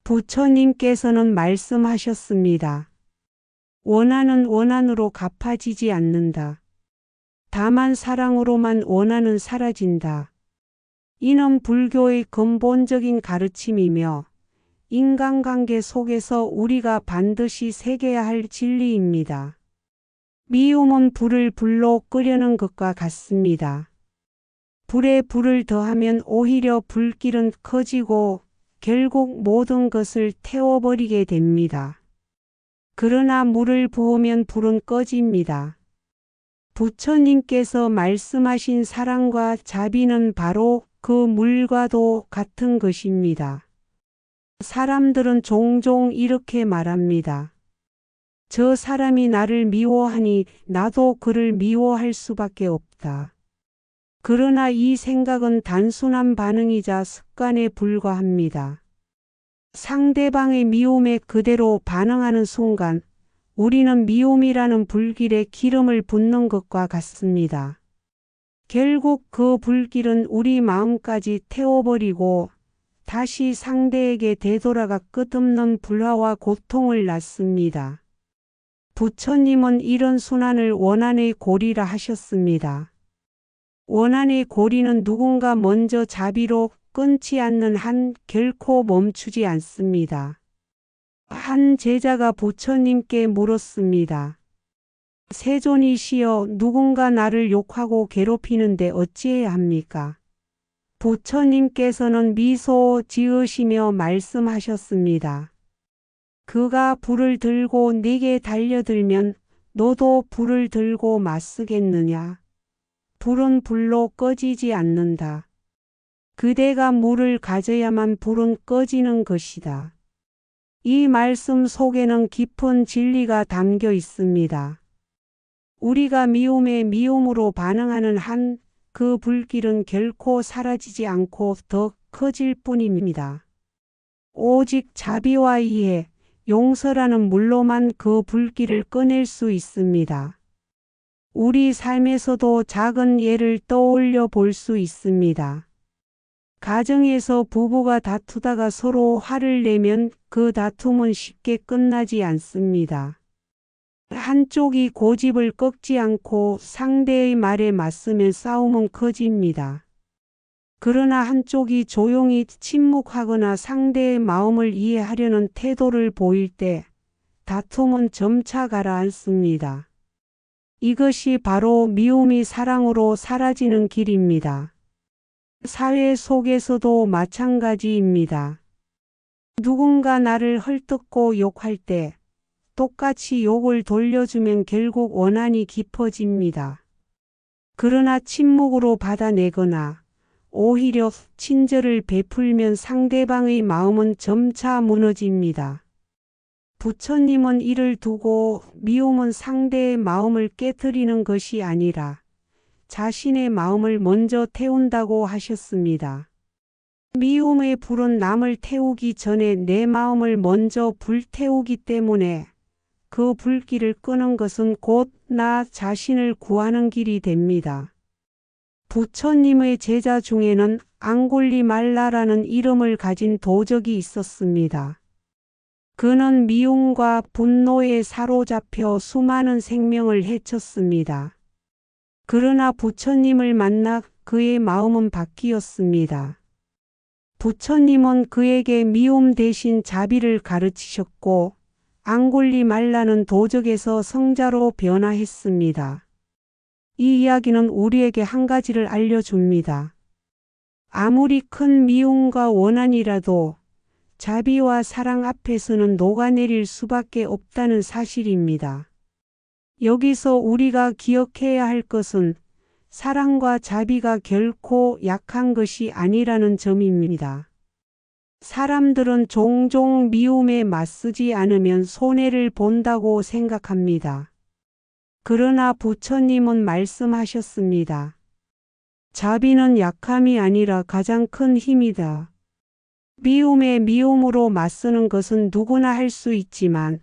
부처님께서는 말씀하셨습니다. 원한은 원한으로 갚아지지 않는다. 다만 사랑으로만 원한은 사라진다. 이는 불교의 근본적인 가르침이며 인간관계 속에서 우리가 반드시 새겨야 할 진리입니다. 미움은 불을 불로 끄려는 것과 같습니다. 불에 불을 더하면 오히려 불길은 커지고 결국 모든 것을 태워버리게 됩니다. 그러나 물을 부으면 불은 꺼집니다. 부처님께서 말씀하신 사랑과 자비는 바로 그 물과도 같은 것입니다. 사람들은 종종 이렇게 말합니다. 저 사람이 나를 미워하니 나도 그를 미워할 수밖에 없다. 그러나 이 생각은 단순한 반응이자 습관에 불과합니다. 상대방의 미움에 그대로 반응하는 순간 우리는 미움이라는 불길에 기름을 붓는 것과 같습니다. 결국 그 불길은 우리 마음까지 태워버리고 다시 상대에게 되돌아가 끝없는 불화와 고통을 낳습니다. 부처님은 이런 순환을 원한의 고리라 하셨습니다. 원한의 고리는 누군가 먼저 자비로 끊지 않는 한 결코 멈추지 않습니다. 한 제자가 부처님께 물었습니다. 세존이시여, 누군가 나를 욕하고 괴롭히는데 어찌해야 합니까? 부처님께서는 미소 지으시며 말씀하셨습니다. 그가 불을 들고 네게 달려들면 너도 불을 들고 맞서겠느냐? 불은 불로 꺼지지 않는다. 그대가 물을 가져야만 불은 꺼지는 것이다. 이 말씀 속에는 깊은 진리가 담겨 있습니다. 우리가 미움에 미움으로 반응하는 한 그 불길은 결코 사라지지 않고 더 커질 뿐입니다. 오직 자비와 이해, 용서라는 물로만 그 불길을 꺼낼 수 있습니다. 우리 삶에서도 작은 예를 떠올려 볼 수 있습니다. 가정에서 부부가 다투다가 서로 화를 내면 그 다툼은 쉽게 끝나지 않습니다. 한쪽이 고집을 꺾지 않고 상대의 말에 맞서면 싸움은 커집니다. 그러나 한쪽이 조용히 침묵하거나 상대의 마음을 이해하려는 태도를 보일 때 다툼은 점차 가라앉습니다. 이것이 바로 미움이 사랑으로 사라지는 길입니다. 사회 속에서도 마찬가지입니다. 누군가 나를 헐뜯고 욕할 때 똑같이 욕을 돌려주면 결국 원한이 깊어집니다. 그러나 침묵으로 받아내거나 오히려 친절을 베풀면 상대방의 마음은 점차 무너집니다. 부처님은 이를 두고 미움은 상대의 마음을 깨트리는 것이 아니라 자신의 마음을 먼저 태운다고 하셨습니다. 미움의 불은 남을 태우기 전에 내 마음을 먼저 불태우기 때문에 그 불길을 끄는 것은 곧 나 자신을 구하는 길이 됩니다. 부처님의 제자 중에는 앙골리말라라는 이름을 가진 도적이 있었습니다. 그는 미움과 분노에 사로잡혀 수많은 생명을 해쳤습니다. 그러나 부처님을 만나 그의 마음은 바뀌었습니다. 부처님은 그에게 미움 대신 자비를 가르치셨고 앙골리말라는 도적에서 성자로 변화했습니다. 이 이야기는 우리에게 한 가지를 알려줍니다. 아무리 큰 미움과 원한이라도 자비와 사랑 앞에서는 녹아내릴 수밖에 없다는 사실입니다. 여기서 우리가 기억해야 할 것은 사랑과 자비가 결코 약한 것이 아니라는 점입니다. 사람들은 종종 미움에 맞서지 않으면 손해를 본다고 생각합니다. 그러나 부처님은 말씀하셨습니다. 자비는 약함이 아니라 가장 큰 힘이다. 미움에 미움으로 맞서는 것은 누구나 할 수 있지만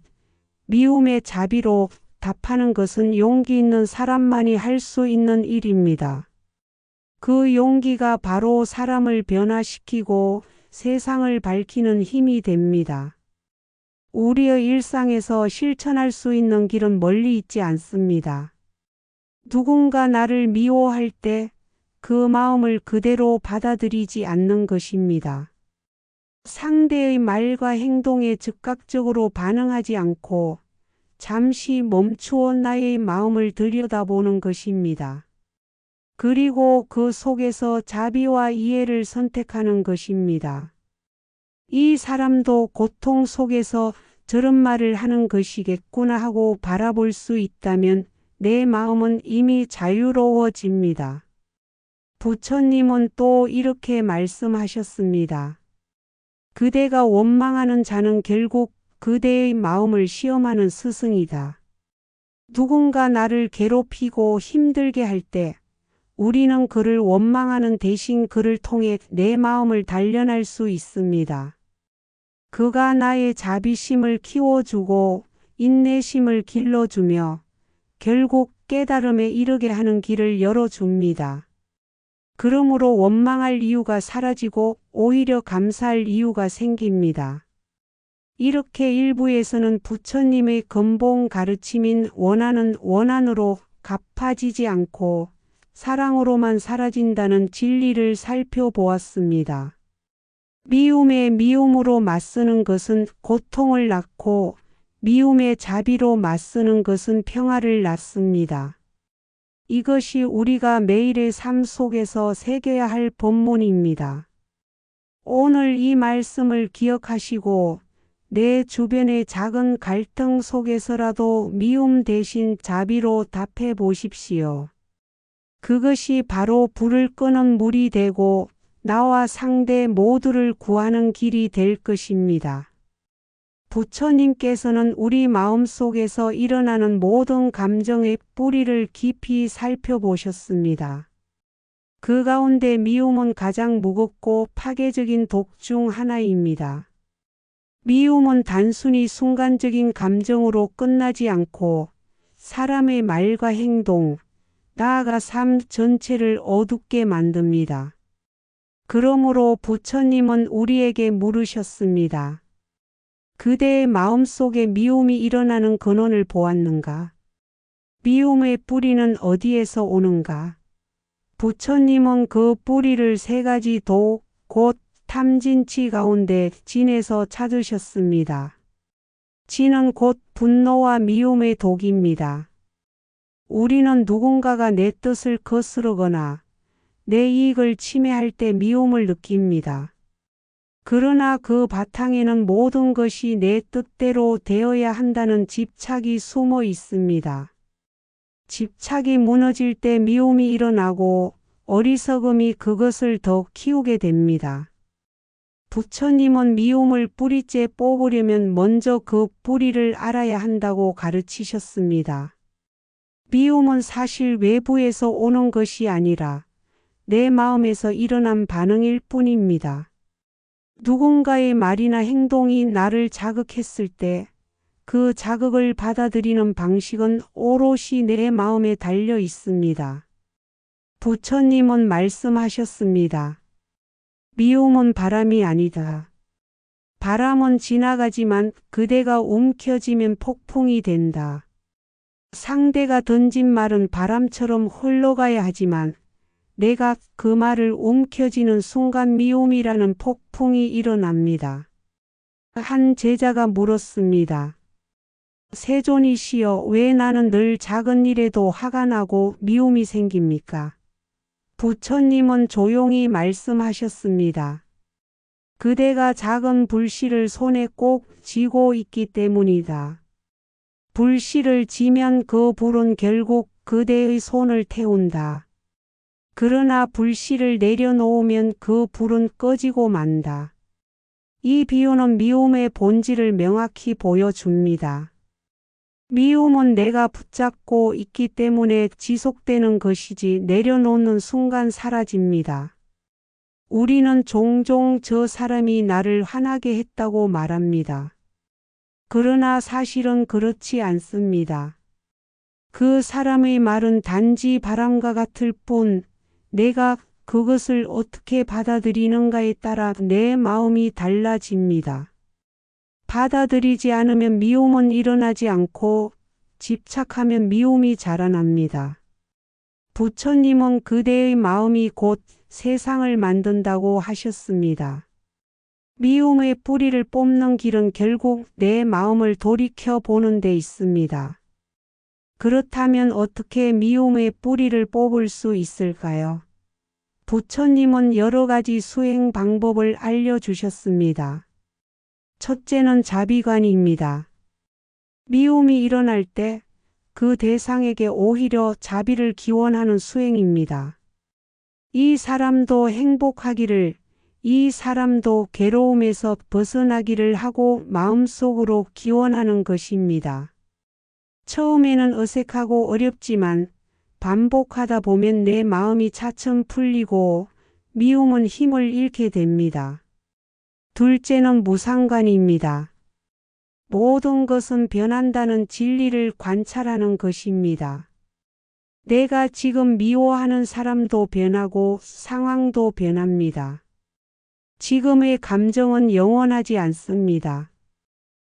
미움에 자비로 답하는 것은 용기 있는 사람만이 할 수 있는 일입니다. 그 용기가 바로 사람을 변화시키고 세상을 밝히는 힘이 됩니다. 우리의 일상에서 실천할 수 있는 길은 멀리 있지 않습니다. 누군가 나를 미워할 때 그 마음을 그대로 받아들이지 않는 것입니다. 상대의 말과 행동에 즉각적으로 반응하지 않고 잠시 멈추어 나의 마음을 들여다보는 것입니다. 그리고 그 속에서 자비와 이해를 선택하는 것입니다. 이 사람도 고통 속에서 저런 말을 하는 것이겠구나 하고 바라볼 수 있다면 내 마음은 이미 자유로워집니다. 부처님은 또 이렇게 말씀하셨습니다. 그대가 원망하는 자는 결국 그대의 마음을 시험하는 스승이다. 누군가 나를 괴롭히고 힘들게 할 때 우리는 그를 원망하는 대신 그를 통해 내 마음을 단련할 수 있습니다. 그가 나의 자비심을 키워주고 인내심을 길러주며 결국 깨달음에 이르게 하는 길을 열어줍니다. 그러므로 원망할 이유가 사라지고 오히려 감사할 이유가 생깁니다. 이렇게 일부에서는 부처님의 근본 가르침인 원한은 원한으로 갚아지지 않고 사랑으로만 사라진다는 진리를 살펴보았습니다. 미움에 미움으로 맞서는 것은 고통을 낳고 미움에 자비로 맞서는 것은 평화를 낳습니다. 이것이 우리가 매일의 삶 속에서 새겨야 할 본문입니다. 오늘 이 말씀을 기억하시고 내 주변의 작은 갈등 속에서라도 미움 대신 자비로 답해 보십시오. 그것이 바로 불을 끄는 물이 되고 나와 상대 모두를 구하는 길이 될 것입니다. 부처님께서는 우리 마음속에서 일어나는 모든 감정의 뿌리를 깊이 살펴보셨습니다. 그 가운데 미움은 가장 무겁고 파괴적인 독 중 하나입니다. 미움은 단순히 순간적인 감정으로 끝나지 않고 사람의 말과 행동, 나아가 삶 전체를 어둡게 만듭니다. 그러므로 부처님은 우리에게 물으셨습니다. 그대의 마음속에 미움이 일어나는 근원을 보았는가? 미움의 뿌리는 어디에서 오는가? 부처님은 그 뿌리를 세 가지 도, 곧 탐진치 가운데 진에서 찾으셨습니다. 진은 곧 분노와 미움의 독입니다. 우리는 누군가가 내 뜻을 거스르거나 내 이익을 침해할 때 미움을 느낍니다. 그러나 그 바탕에는 모든 것이 내 뜻대로 되어야 한다는 집착이 숨어 있습니다. 집착이 무너질 때 미움이 일어나고 어리석음이 그것을 더 키우게 됩니다. 부처님은 미움을 뿌리째 뽑으려면 먼저 그 뿌리를 알아야 한다고 가르치셨습니다. 미움은 사실 외부에서 오는 것이 아니라 내 마음에서 일어난 반응일 뿐입니다. 누군가의 말이나 행동이 나를 자극했을 때 그 자극을 받아들이는 방식은 오롯이 내 마음에 달려 있습니다. 부처님은 말씀하셨습니다. 미움은 바람이 아니다. 바람은 지나가지만 그대가 움켜쥐면 폭풍이 된다. 상대가 던진 말은 바람처럼 흘러가야 하지만 내가 그 말을 움켜쥐는 순간 미움이라는 폭풍이 일어납니다. 한 제자가 물었습니다. 세존이시여, 왜 나는 늘 작은 일에도 화가 나고 미움이 생깁니까? 부처님은 조용히 말씀하셨습니다. 그대가 작은 불씨를 손에 꼭 쥐고 있기 때문이다. 불씨를 쥐면 그 불은 결국 그대의 손을 태운다. 그러나 불씨를 내려놓으면 그 불은 꺼지고 만다. 이 비유는 미움의 본질을 명확히 보여줍니다. 미움은 내가 붙잡고 있기 때문에 지속되는 것이지 내려놓는 순간 사라집니다. 우리는 종종 저 사람이 나를 화나게 했다고 말합니다. 그러나 사실은 그렇지 않습니다. 그 사람의 말은 단지 바람과 같을 뿐 내가 그것을 어떻게 받아들이는가에 따라 내 마음이 달라집니다. 받아들이지 않으면 미움은 일어나지 않고 집착하면 미움이 자라납니다. 부처님은 그대의 마음이 곧 세상을 만든다고 하셨습니다. 미움의 뿌리를 뽑는 길은 결국 내 마음을 돌이켜 보는 데 있습니다. 그렇다면 어떻게 미움의 뿌리를 뽑을 수 있을까요? 부처님은 여러 가지 수행 방법을 알려주셨습니다. 첫째는 자비관입니다. 미움이 일어날 때 그 대상에게 오히려 자비를 기원하는 수행입니다. 이 사람도 행복하기를, 이 사람도 괴로움에서 벗어나기를 하고 마음속으로 기원하는 것입니다. 처음에는 어색하고 어렵지만 반복하다 보면 내 마음이 차츰 풀리고 미움은 힘을 잃게 됩니다. 둘째는 무상관입니다. 모든 것은 변한다는 진리를 관찰하는 것입니다. 내가 지금 미워하는 사람도 변하고 상황도 변합니다. 지금의 감정은 영원하지 않습니다.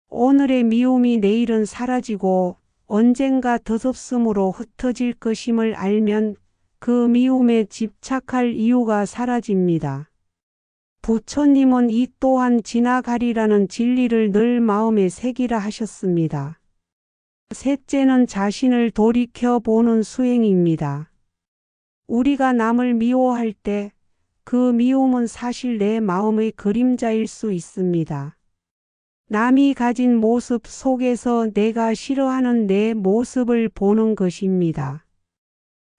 오늘의 미움이 내일은 사라지고 언젠가 덧없음으로 흩어질 것임을 알면 그 미움에 집착할 이유가 사라집니다. 부처님은 이 또한 지나가리라는 진리를 늘 마음에 새기라 하셨습니다. 셋째는 자신을 돌이켜 보는 수행입니다. 우리가 남을 미워할 때 그 미움은 사실 내 마음의 그림자일 수 있습니다. 남이 가진 모습 속에서 내가 싫어하는 내 모습을 보는 것입니다.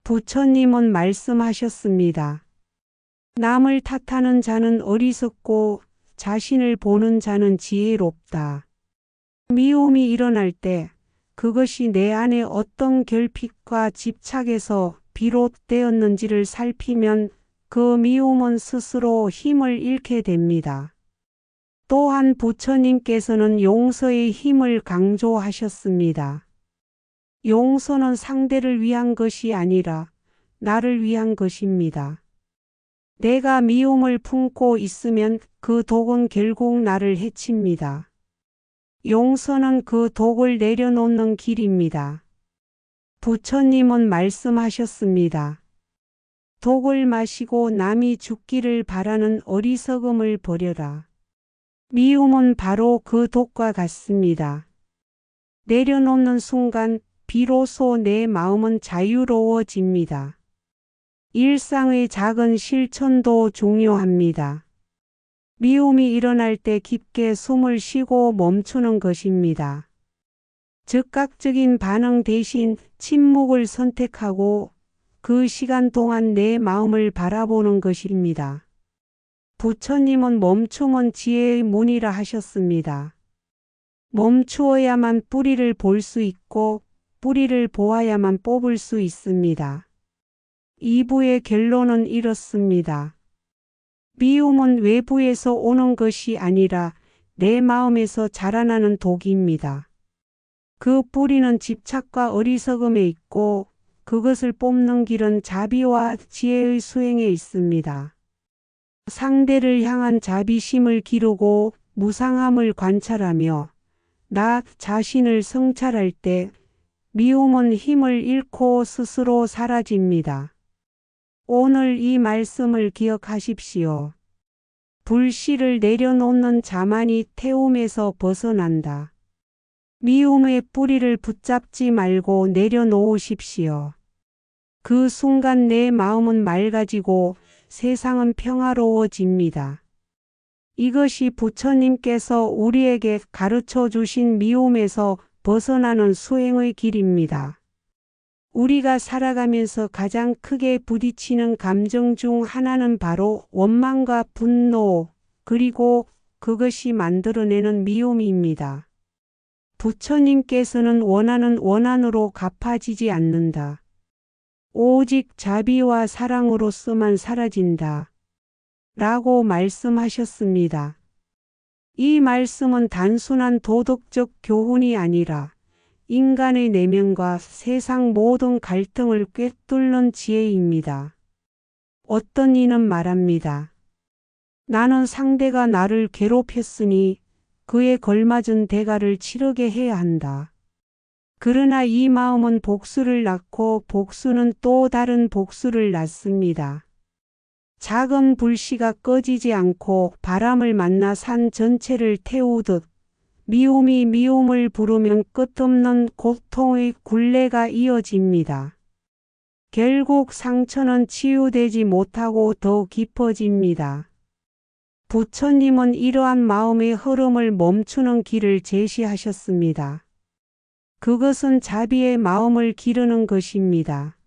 부처님은 말씀하셨습니다. 남을 탓하는 자는 어리석고 자신을 보는 자는 지혜롭다. 미움이 일어날 때 그것이 내 안에 어떤 결핍과 집착에서 비롯되었는지를 살피면 그 미움은 스스로 힘을 잃게 됩니다. 또한 부처님께서는 용서의 힘을 강조하셨습니다. 용서는 상대를 위한 것이 아니라 나를 위한 것입니다. 내가 미움을 품고 있으면 그 독은 결국 나를 해칩니다. 용서는 그 독을 내려놓는 길입니다. 부처님은 말씀하셨습니다. 독을 마시고 남이 죽기를 바라는 어리석음을 버려라. 미움은 바로 그 독과 같습니다. 내려놓는 순간 비로소 내 마음은 자유로워집니다. 일상의 작은 실천도 중요합니다. 미움이 일어날 때 깊게 숨을 쉬고 멈추는 것입니다. 즉각적인 반응 대신 침묵을 선택하고 그 시간 동안 내 마음을 바라보는 것입니다. 부처님은 멈춤은 지혜의 문이라 하셨습니다. 멈추어야만 뿌리를 볼 수 있고 뿌리를 보아야만 뽑을 수 있습니다. 2부의 결론은 이렇습니다. 미움은 외부에서 오는 것이 아니라 내 마음에서 자라나는 독입니다. 그 뿌리는 집착과 어리석음에 있고 그것을 뽑는 길은 자비와 지혜의 수행에 있습니다. 상대를 향한 자비심을 기르고 무상함을 관찰하며 나 자신을 성찰할 때 미움은 힘을 잃고 스스로 사라집니다. 오늘 이 말씀을 기억하십시오. 불씨를 내려놓는 자만이 태움에서 벗어난다. 미움의 뿌리를 붙잡지 말고 내려놓으십시오. 그 순간 내 마음은 맑아지고 세상은 평화로워집니다. 이것이 부처님께서 우리에게 가르쳐 주신 미움에서 벗어나는 수행의 길입니다. 우리가 살아가면서 가장 크게 부딪히는 감정 중 하나는 바로 원망과 분노, 그리고 그것이 만들어내는 미움입니다. 부처님께서는 원한은 원한으로 갚아지지 않는다. 오직 자비와 사랑으로서만 사라진다. 라고 말씀하셨습니다. 이 말씀은 단순한 도덕적 교훈이 아니라 인간의 내면과 세상 모든 갈등을 꿰뚫는 지혜입니다. 어떤 이는 말합니다. 나는 상대가 나를 괴롭혔으니 그에 걸맞은 대가를 치르게 해야 한다. 그러나 이 마음은 복수를 낳고 복수는 또 다른 복수를 낳습니다. 작은 불씨가 꺼지지 않고 바람을 만나 산 전체를 태우듯 미움이 미움을 부르면 끝없는 고통의 굴레가 이어집니다. 결국 상처는 치유되지 못하고 더 깊어집니다. 부처님은 이러한 마음의 흐름을 멈추는 길을 제시하셨습니다. 그것은 자비의 마음을 기르는 것입니다.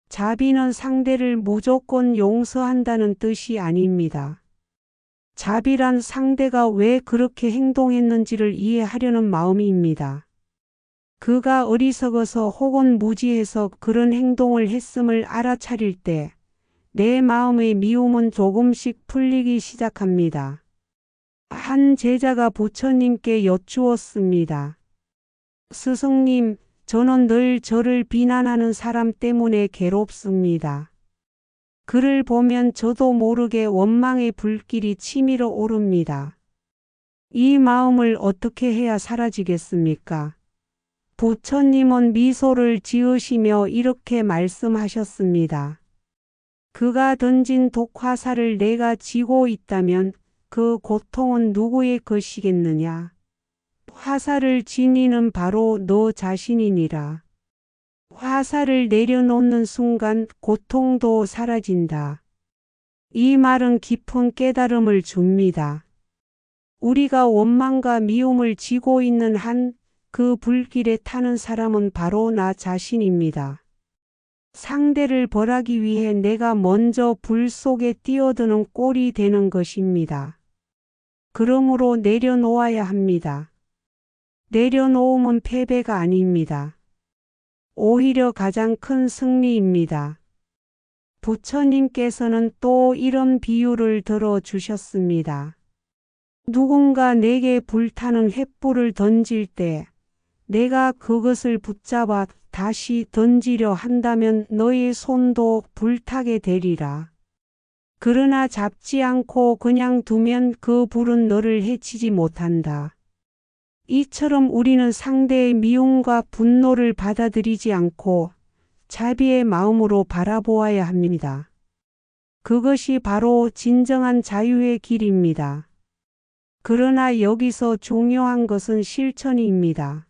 자비는 상대를 무조건 용서한다는 뜻이 아닙니다. 자비란 상대가 왜 그렇게 행동했는지를 이해하려는 마음입니다. 그가 어리석어서 혹은 무지해서 그런 행동을 했음을 알아차릴 때 내 마음의 미움은 조금씩 풀리기 시작합니다. 한 제자가 부처님께 여쭈었습니다. 스승님, 저는 늘 저를 비난하는 사람 때문에 괴롭습니다. 그를 보면 저도 모르게 원망의 불길이 치밀어 오릅니다. 이 마음을 어떻게 해야 사라지겠습니까? 부처님은 미소를 지으시며 이렇게 말씀하셨습니다. 그가 던진 독화살을 내가 쥐고 있다면 그 고통은 누구의 것이겠느냐? 화살을 쥔 이는 바로 너 자신이니라. 화살을 내려놓는 순간 고통도 사라진다. 이 말은 깊은 깨달음을 줍니다. 우리가 원망과 미움을 쥐고 있는 한 그 불길에 타는 사람은 바로 나 자신입니다. 상대를 벌하기 위해 내가 먼저 불 속에 뛰어드는 꼴이 되는 것입니다. 그러므로 내려놓아야 합니다. 내려놓음은 패배가 아닙니다. 오히려 가장 큰 승리입니다. 부처님께서는 또 이런 비유를 들어주셨습니다. 누군가 내게 불타는 횃불을 던질 때 내가 그것을 붙잡아 다시 던지려 한다면 너의 손도 불타게 되리라. 그러나 잡지 않고 그냥 두면 그 불은 너를 해치지 못한다. 이처럼 우리는 상대의 미움과 분노를 받아들이지 않고 자비의 마음으로 바라보아야 합니다. 그것이 바로 진정한 자유의 길입니다. 그러나 여기서 중요한 것은 실천입니다.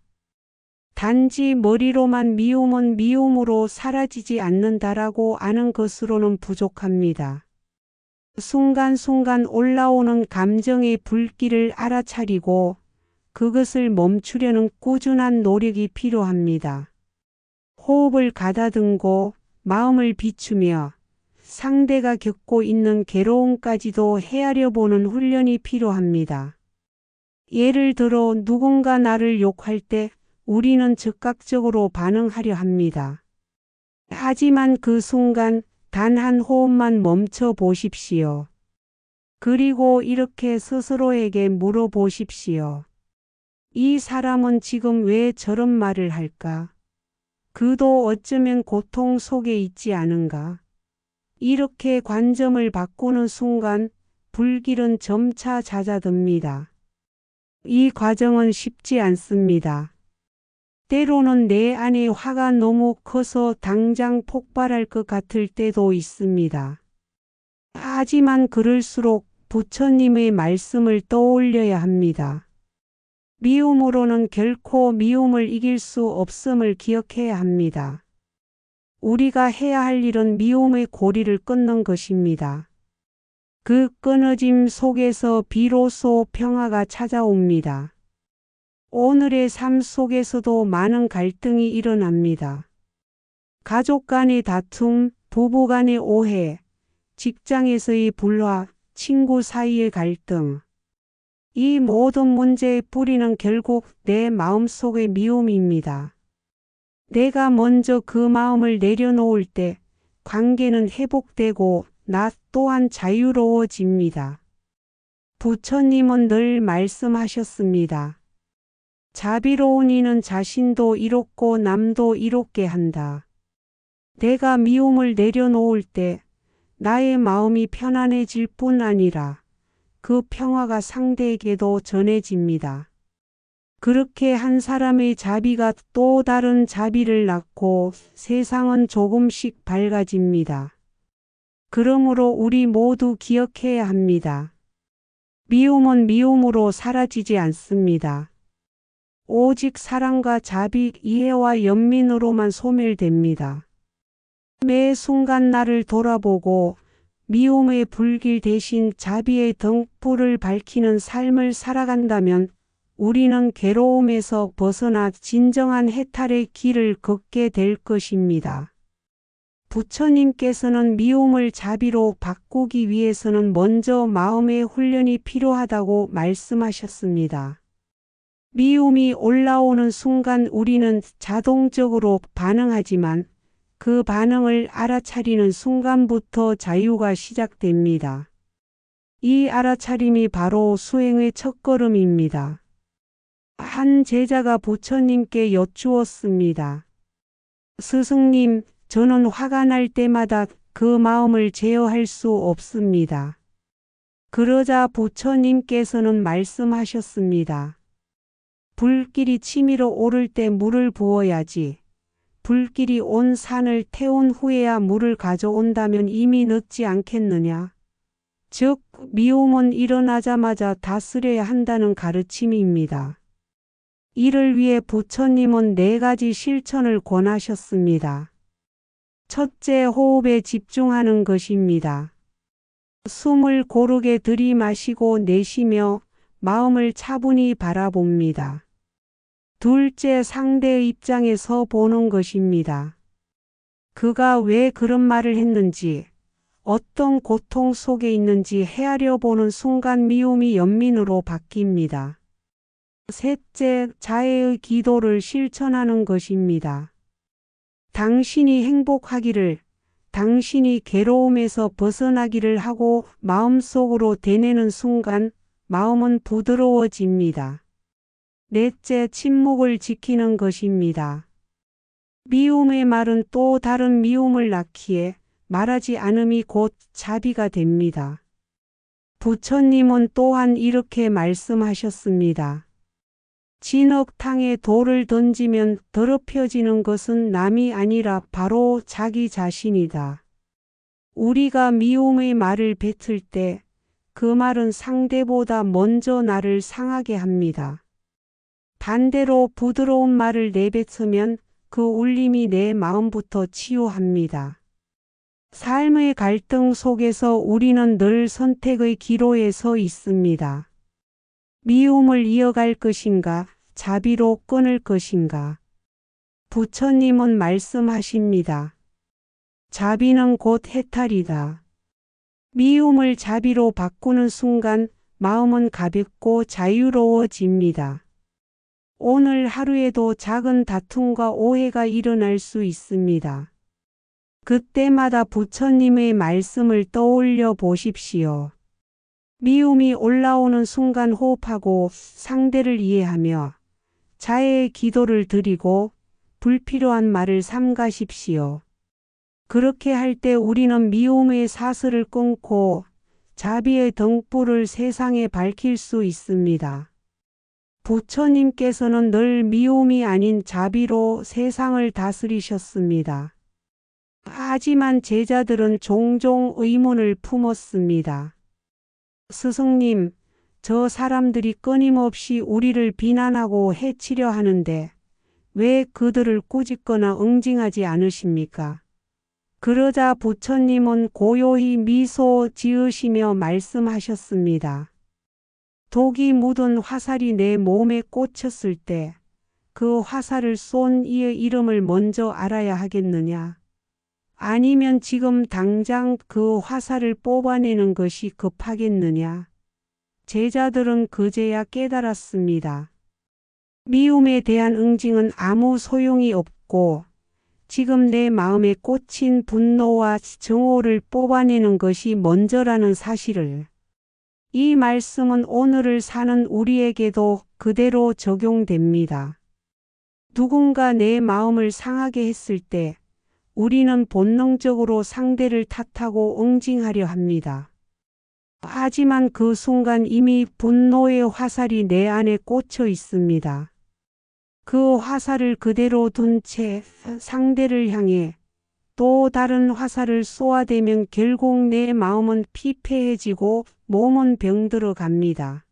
단지 머리로만 미움은 미움으로 사라지지 않는다라고 아는 것으로는 부족합니다. 순간순간 올라오는 감정의 불길을 알아차리고 그것을 멈추려는 꾸준한 노력이 필요합니다. 호흡을 가다듬고 마음을 비추며 상대가 겪고 있는 괴로움까지도 헤아려 보는 훈련이 필요합니다. 예를 들어 누군가 나를 욕할 때 우리는 즉각적으로 반응하려 합니다. 하지만 그 순간 단 한 호흡만 멈춰 보십시오. 그리고 이렇게 스스로에게 물어보십시오. 이 사람은 지금 왜 저런 말을 할까? 그도 어쩌면 고통 속에 있지 않은가? 이렇게 관점을 바꾸는 순간 불길은 점차 잦아듭니다. 이 과정은 쉽지 않습니다. 때로는 내 안에 화가 너무 커서 당장 폭발할 것 같을 때도 있습니다. 하지만 그럴수록 부처님의 말씀을 떠올려야 합니다. 미움으로는 결코 미움을 이길 수 없음을 기억해야 합니다. 우리가 해야 할 일은 미움의 고리를 끊는 것입니다. 그 끊어짐 속에서 비로소 평화가 찾아옵니다. 오늘의 삶 속에서도 많은 갈등이 일어납니다. 가족 간의 다툼, 부부 간의 오해, 직장에서의 불화, 친구 사이의 갈등. 이 모든 문제의 뿌리는 결국 내 마음속의 미움입니다. 내가 먼저 그 마음을 내려놓을 때 관계는 회복되고 나 또한 자유로워집니다. 부처님은 늘 말씀하셨습니다. 자비로운 이는 자신도 이롭고 남도 이롭게 한다. 내가 미움을 내려놓을 때 나의 마음이 편안해질 뿐 아니라 그 평화가 상대에게도 전해집니다. 그렇게 한 사람의 자비가 또 다른 자비를 낳고 세상은 조금씩 밝아집니다. 그러므로 우리 모두 기억해야 합니다. 미움은 미움으로 사라지지 않습니다. 오직 사랑과 자비, 이해와 연민으로만 소멸됩니다. 매 순간 나를 돌아보고 미움의 불길 대신 자비의 등불을 밝히는 삶을 살아간다면 우리는 괴로움에서 벗어나 진정한 해탈의 길을 걷게 될 것입니다. 부처님께서는 미움을 자비로 바꾸기 위해서는 먼저 마음의 훈련이 필요하다고 말씀하셨습니다. 미움이 올라오는 순간 우리는 자동적으로 반응하지만 그 반응을 알아차리는 순간부터 자유가 시작됩니다. 이 알아차림이 바로 수행의 첫걸음입니다. 한 제자가 부처님께 여쭈었습니다. 스승님, 저는 화가 날 때마다 그 마음을 제어할 수 없습니다. 그러자 부처님께서는 말씀하셨습니다. 불길이 치밀어 오를 때 물을 부어야지. 불길이 온 산을 태운 후에야 물을 가져온다면 이미 늦지 않겠느냐. 즉, 미움은 일어나자마자 다스려야 한다는 가르침입니다. 이를 위해 부처님은 4가지 실천을 권하셨습니다. 첫째, 호흡에 집중하는 것입니다. 숨을 고르게 들이마시고 내쉬며 마음을 차분히 바라봅니다. 둘째, 상대의 입장에서 보는 것입니다. 그가 왜 그런 말을 했는지, 어떤 고통 속에 있는지 헤아려 보는 순간 미움이 연민으로 바뀝니다. 셋째, 자애의 기도를 실천하는 것입니다. 당신이 행복하기를, 당신이 괴로움에서 벗어나기를 하고 마음속으로 되뇌는 순간 마음은 부드러워집니다. 넷째, 침묵을 지키는 것입니다. 미움의 말은 또 다른 미움을 낳기에 말하지 않음이 곧 자비가 됩니다. 부처님은 또한 이렇게 말씀하셨습니다. 진흙탕에 돌을 던지면 더럽혀지는 것은 남이 아니라 바로 자기 자신이다. 우리가 미움의 말을 뱉을 때 그 말은 상대보다 먼저 나를 상하게 합니다. 반대로 부드러운 말을 내뱉으면 그 울림이 내 마음부터 치유합니다. 삶의 갈등 속에서 우리는 늘 선택의 기로에 서 있습니다. 미움을 이어갈 것인가, 자비로 끊을 것인가. 부처님은 말씀하십니다. 자비는 곧 해탈이다. 미움을 자비로 바꾸는 순간 마음은 가볍고 자유로워집니다. 오늘 하루에도 작은 다툼과 오해가 일어날 수 있습니다. 그때마다 부처님의 말씀을 떠올려 보십시오. 미움이 올라오는 순간 호흡하고 상대를 이해하며 자애의 기도를 드리고 불필요한 말을 삼가십시오. 그렇게 할 때 우리는 미움의 사슬을 끊고 자비의 등불을 세상에 밝힐 수 있습니다. 부처님께서는 늘 미움이 아닌 자비로 세상을 다스리셨습니다. 하지만 제자들은 종종 의문을 품었습니다. 스승님, 저 사람들이 끊임없이 우리를 비난하고 해치려 하는데 왜 그들을 꾸짖거나 응징하지 않으십니까? 그러자 부처님은 고요히 미소 지으시며 말씀하셨습니다. 독이 묻은 화살이 내 몸에 꽂혔을 때 그 화살을 쏜 이의 이름을 먼저 알아야 하겠느냐? 아니면 지금 당장 그 화살을 뽑아내는 것이 급하겠느냐? 제자들은 그제야 깨달았습니다. 미움에 대한 응징은 아무 소용이 없고 지금 내 마음에 꽂힌 분노와 증오를 뽑아내는 것이 먼저라는 사실을. 이 말씀은 오늘을 사는 우리에게도 그대로 적용됩니다. 누군가 내 마음을 상하게 했을 때 우리는 본능적으로 상대를 탓하고 응징하려 합니다. 하지만 그 순간 이미 분노의 화살이 내 안에 꽂혀 있습니다. 그 화살을 그대로 둔 채 상대를 향해 또 다른 화살을 쏘아대면 결국 내 마음은 피폐해지고 몸은 병들어 갑니다.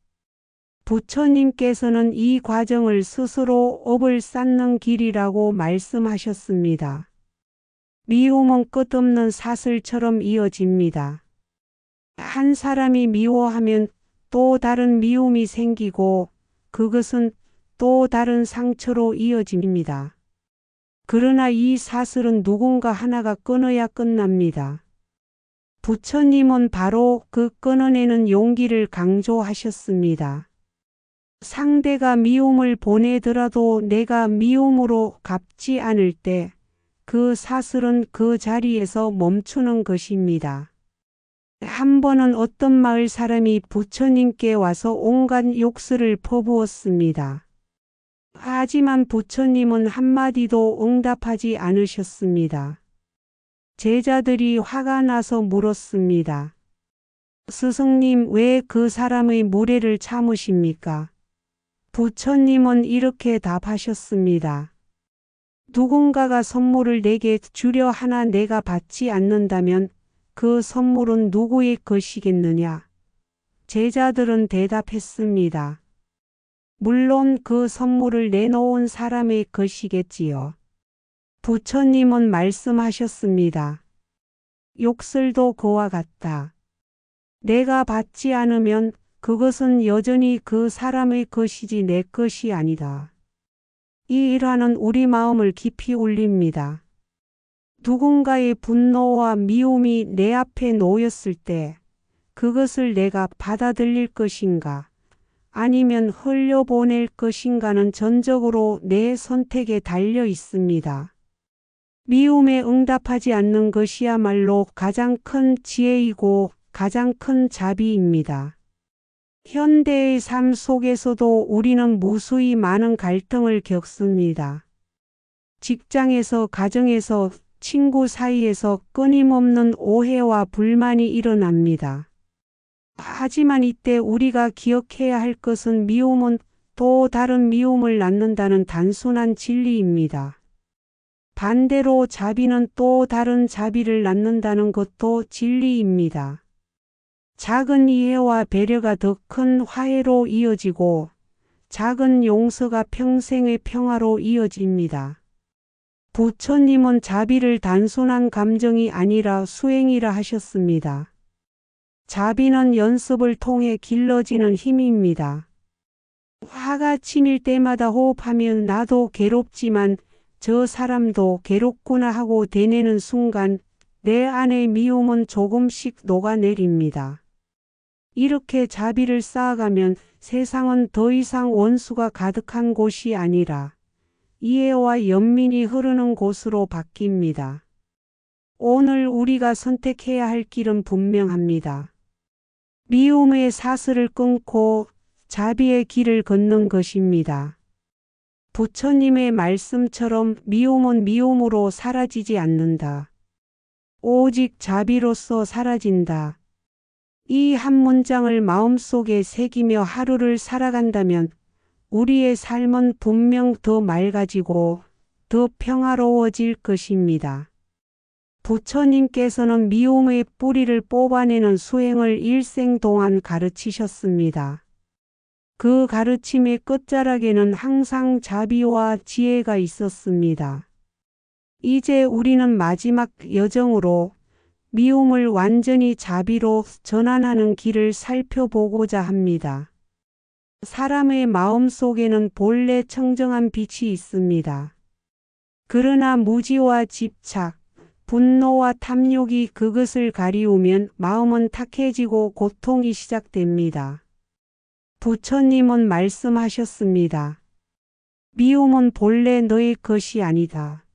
부처님께서는 이 과정을 스스로 업을 쌓는 길이라고 말씀하셨습니다. 미움은 끝없는 사슬처럼 이어집니다. 한 사람이 미워하면 또 다른 미움이 생기고 그것은 또 다른 상처로 이어집니다. 그러나 이 사슬은 누군가 하나가 끊어야 끝납니다. 부처님은 바로 그 끊어내는 용기를 강조하셨습니다. 상대가 미움을 보내더라도 내가 미움으로 갚지 않을 때 그 사슬은 그 자리에서 멈추는 것입니다. 한 번은 어떤 마을 사람이 부처님께 와서 온갖 욕설을 퍼부었습니다. 하지만 부처님은 한마디도 응답하지 않으셨습니다. 제자들이 화가 나서 물었습니다. 스승님, 왜 그 사람의 무례를 참으십니까? 부처님은 이렇게 답하셨습니다. 누군가가 선물을 내게 주려 하나 내가 받지 않는다면 그 선물은 누구의 것이겠느냐? 제자들은 대답했습니다. 물론 그 선물을 내놓은 사람의 것이겠지요. 부처님은 말씀하셨습니다. 욕설도 그와 같다. 내가 받지 않으면 그것은 여전히 그 사람의 것이지 내 것이 아니다. 이 일화는 우리 마음을 깊이 울립니다. 누군가의 분노와 미움이 내 앞에 놓였을 때 그것을 내가 받아들일 것인가 아니면 흘려보낼 것인가는 전적으로 내 선택에 달려 있습니다. 미움에 응답하지 않는 것이야말로 가장 큰 지혜이고 가장 큰 자비입니다. 현대의 삶 속에서도 우리는 무수히 많은 갈등을 겪습니다. 직장에서, 가정에서, 친구 사이에서 끊임없는 오해와 불만이 일어납니다. 하지만 이때 우리가 기억해야 할 것은 미움은 또 다른 미움을 낳는다는 단순한 진리입니다. 반대로 자비는 또 다른 자비를 낳는다는 것도 진리입니다. 작은 이해와 배려가 더 큰 화해로 이어지고 작은 용서가 평생의 평화로 이어집니다. 부처님은 자비를 단순한 감정이 아니라 수행이라 하셨습니다. 자비는 연습을 통해 길러지는 힘입니다. 화가 치밀 때마다 호흡하면 나도 괴롭지만 저 사람도 괴롭구나 하고 되뇌는 순간 내 안의 미움은 조금씩 녹아내립니다. 이렇게 자비를 쌓아가면 세상은 더 이상 원수가 가득한 곳이 아니라 이해와 연민이 흐르는 곳으로 바뀝니다. 오늘 우리가 선택해야 할 길은 분명합니다. 미움의 사슬을 끊고 자비의 길을 걷는 것입니다. 부처님의 말씀처럼 미움은 미움으로 사라지지 않는다. 오직 자비로서 사라진다. 이 한 문장을 마음속에 새기며 하루를 살아간다면 우리의 삶은 분명 더 맑아지고 더 평화로워질 것입니다. 부처님께서는 미움의 뿌리를 뽑아내는 수행을 일생 동안 가르치셨습니다. 그 가르침의 끝자락에는 항상 자비와 지혜가 있었습니다. 이제 우리는 마지막 여정으로 미움을 완전히 자비로 전환하는 길을 살펴보고자 합니다. 사람의 마음 속에는 본래 청정한 빛이 있습니다. 그러나 무지와 집착, 분노와 탐욕이 그것을 가리우면 마음은 탁해지고 고통이 시작됩니다. 부처님은 말씀하셨습니다. 미움은 본래 너의 것이 아니다.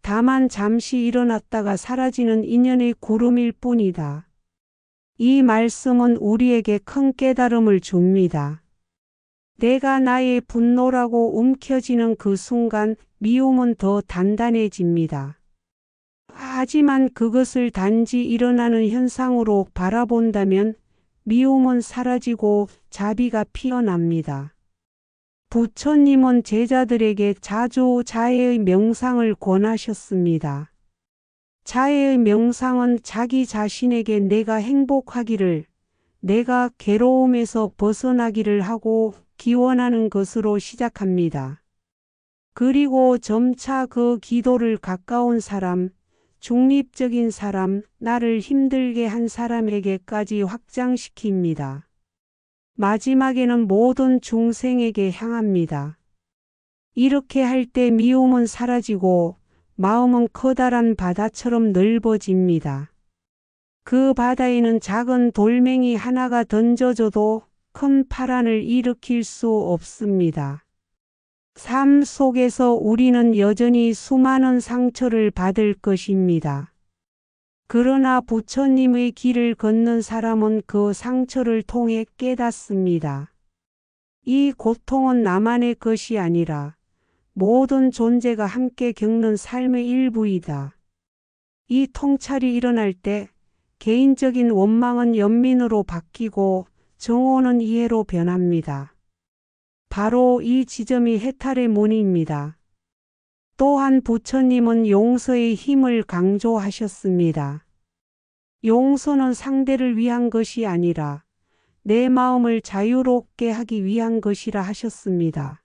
다만 잠시 일어났다가 사라지는 인연의 구름일 뿐이다. 이 말씀은 우리에게 큰 깨달음을 줍니다. 내가 나의 분노라고 움켜쥐는 그 순간 미움은 더 단단해집니다. 하지만 그것을 단지 일어나는 현상으로 바라본다면 미움은 사라지고 자비가 피어납니다. 부처님은 제자들에게 자주 자애의 명상을 권하셨습니다. 자애의 명상은 자기 자신에게 내가 행복하기를, 내가 괴로움에서 벗어나기를 하고 기원하는 것으로 시작합니다. 그리고 점차 그 기도를 가까운 사람, 중립적인 사람, 나를 힘들게 한 사람에게까지 확장시킵니다. 마지막에는 모든 중생에게 향합니다. 이렇게 할 때 미움은 사라지고 마음은 커다란 바다처럼 넓어집니다. 그 바다에는 작은 돌멩이 하나가 던져져도 큰 파란을 일으킬 수 없습니다. 삶 속에서 우리는 여전히 수많은 상처를 받을 것입니다. 그러나 부처님의 길을 걷는 사람은 그 상처를 통해 깨닫습니다. 이 고통은 나만의 것이 아니라 모든 존재가 함께 겪는 삶의 일부이다. 이 통찰이 일어날 때 개인적인 원망은 연민으로 바뀌고 정오는 이해로 변합니다. 바로 이 지점이 해탈의 문입니다. 또한 부처님은 용서의 힘을 강조하셨습니다. 용서는 상대를 위한 것이 아니라 내 마음을 자유롭게 하기 위한 것이라 하셨습니다.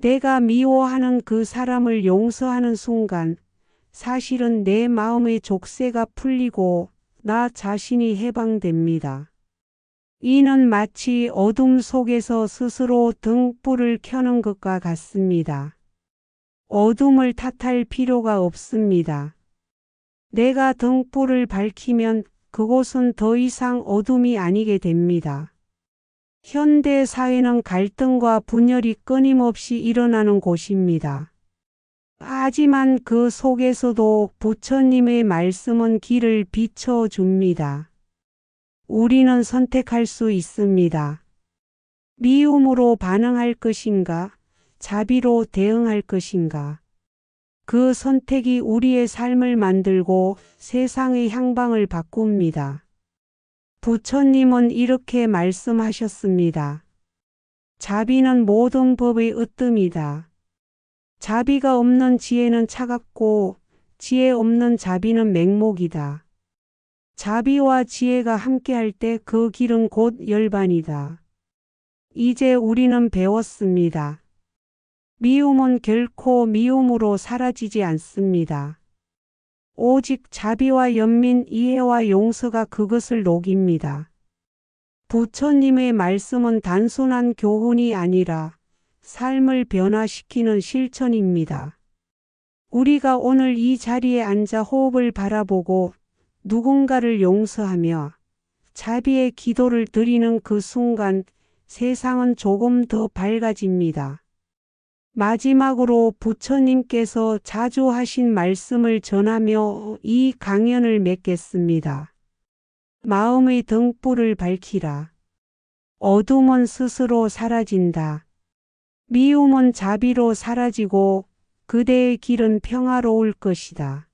내가 미워하는 그 사람을 용서하는 순간 사실은 내 마음의 족쇄가 풀리고 나 자신이 해방됩니다. 이는 마치 어둠 속에서 스스로 등불을 켜는 것과 같습니다. 어둠을 탓할 필요가 없습니다. 내가 등불을 밝히면 그곳은 더 이상 어둠이 아니게 됩니다. 현대 사회는 갈등과 분열이 끊임없이 일어나는 곳입니다. 하지만 그 속에서도 부처님의 말씀은 길을 비춰줍니다. 우리는 선택할 수 있습니다. 미움으로 반응할 것인가, 자비로 대응할 것인가. 그 선택이 우리의 삶을 만들고 세상의 향방을 바꿉니다. 부처님은 이렇게 말씀하셨습니다. 자비는 모든 법의 으뜸이다. 자비가 없는 지혜는 차갑고 지혜 없는 자비는 맹목이다. 자비와 지혜가 함께할 때 그 길은 곧 열반이다. 이제 우리는 배웠습니다. 미움은 결코 미움으로 사라지지 않습니다. 오직 자비와 연민, 이해와 용서가 그것을 녹입니다. 부처님의 말씀은 단순한 교훈이 아니라 삶을 변화시키는 실천입니다. 우리가 오늘 이 자리에 앉아 호흡을 바라보고 누군가를 용서하며 자비의 기도를 드리는 그 순간 세상은 조금 더 밝아집니다. 마지막으로 부처님께서 자주 하신 말씀을 전하며 이 강연을 맺겠습니다. 마음의 등불을 밝히라. 어둠은 스스로 사라진다. 미움은 자비로 사라지고 그대의 길은 평화로울 것이다.